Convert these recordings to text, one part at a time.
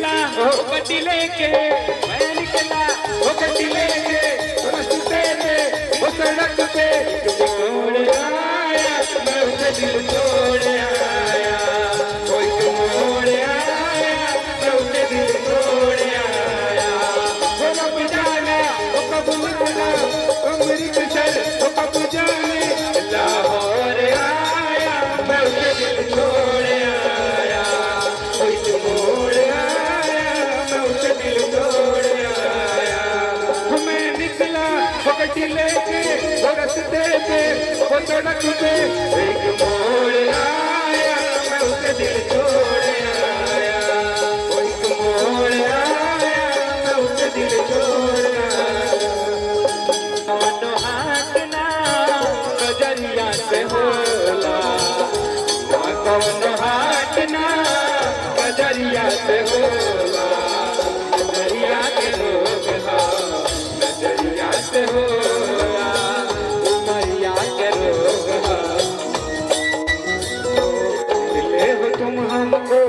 निकला गड्डी लेके, मैं निकला गड्डी लेके, रस्ते में वो सड़क पे मोड़ आया, मैं उसे दिल तोड़ आया, कोई मोड़ आया, मैं उसे दिल तोड़ आया। वो कब जाना, वो कब मिलना, अमृतसर वो कब जाने, लाहौर आया, मैं उसे दिल छोड़ आया, कोई मोड़ आया, मैं उसे दिल तोड़ आया। मैं निकला गड्डी लेके, वो रस्ते पे वो सड़क पे एक मोड़ आया, मैं उसे दिल छोड़ आया, कोई मोड़ आया, मैं उसे दिल छोड़ आया। दोनों हाथ ना नजरिया से होला, दोनों हाथ ना नजरिया से होला, नजरिया के रोग हा, नजरिया से होला, उमरिया के रोग हा। मिले हो तुम हमको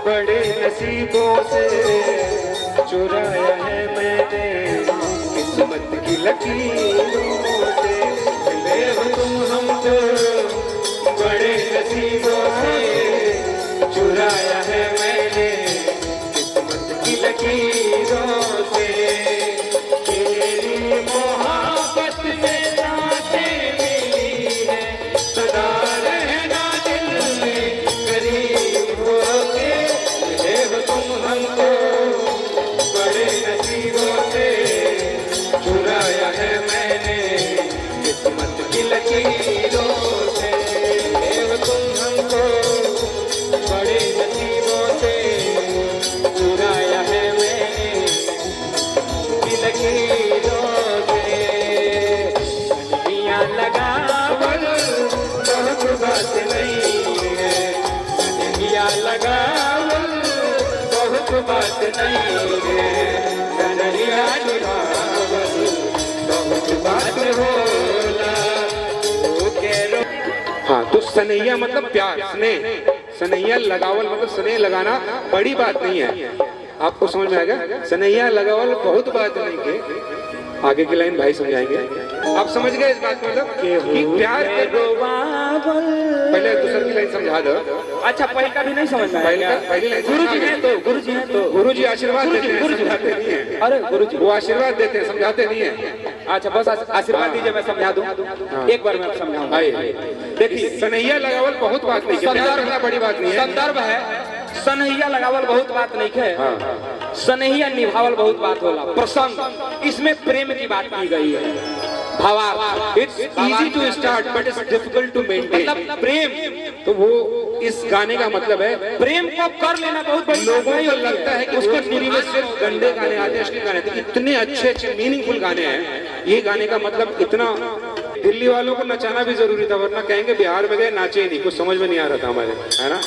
बड़े नसीबों से, चुराया है मैंने किस्मत की लकीरों से। मिले हो तुम हमको बड़े नसीबों से, चुराया है मैंने किस्मत की लकीरों से। तेरी मोहब्बत में रातें मिली है, सदा रहना दिल में करीब होके। मिले हो तुम हमको बड़े नसीबों से, चुराया है मैंने किस्मत की लकीरों से। मिले हो तुम हमको बड़े नसीबों से, चुराया है मैंने की लकीरों से। कन्हैया लगावल बहुत बात नहीं है, कन्हैया लगावल बहुत बात नहीं है, कन्हैया लगावल बहुत बात होला। हाँ, तो सनैया मतलब प्यार, स्नेह। सनैया लगावल मतलब स्नेह लगाना बड़ी बात नहीं है। आपको समझ में आएगा? सनैया लगावल बहुत बात नहीं है। आगे की लाइन भाई समझाएंगे। आप समझ गए इस बात का मतलब कि प्यार के पहले दूसरी की लाइन समझा दो। अच्छा, पहले का भी नहीं समझ में पहली लाइन गुरुजी हैं तो गुरुजी आशीर्वाद देते हैं, समझाते नहीं है। अरे गुरुजी वो आशीर्वाद देते हैं, समझाते नहीं है। अच्छा, बस आशीर्वाद दीजिए, मैं समझा दूं। एक बार मैं समझाऊंगा। देखिए, सनैया लगावल बहुत बात नहीं है, प्यार करना बड़ी बात नहीं है। संदर्भ है, सनैया लगावल बहुत बात नहीं है, सनैया निभावल बहुत बात होला। प्रसंग, इसमें प्रेम की बात की गई है। भावार्थ, it's easy to start but it's difficult to maintain. मतलब प्रेम, तो वो इस गाने का मतलब है प्रेम को कर लेना बहुत बड़ी लोगों को लगता है कि उसको टीवी में सिर्फ गंदे गाने आते हैं, अश्लील गाने आते हैं। इतने अच्छे अच्छे मीनिंगफुल गाने हैं। ये गाने का मतलब इतना, दिल्ली वालों को नचाना भी जरूरी था, वरना कहेंगे बिहार में गए नाचे ही नहीं, कुछ समझ में नहीं आ रहा था हमारे, है ना।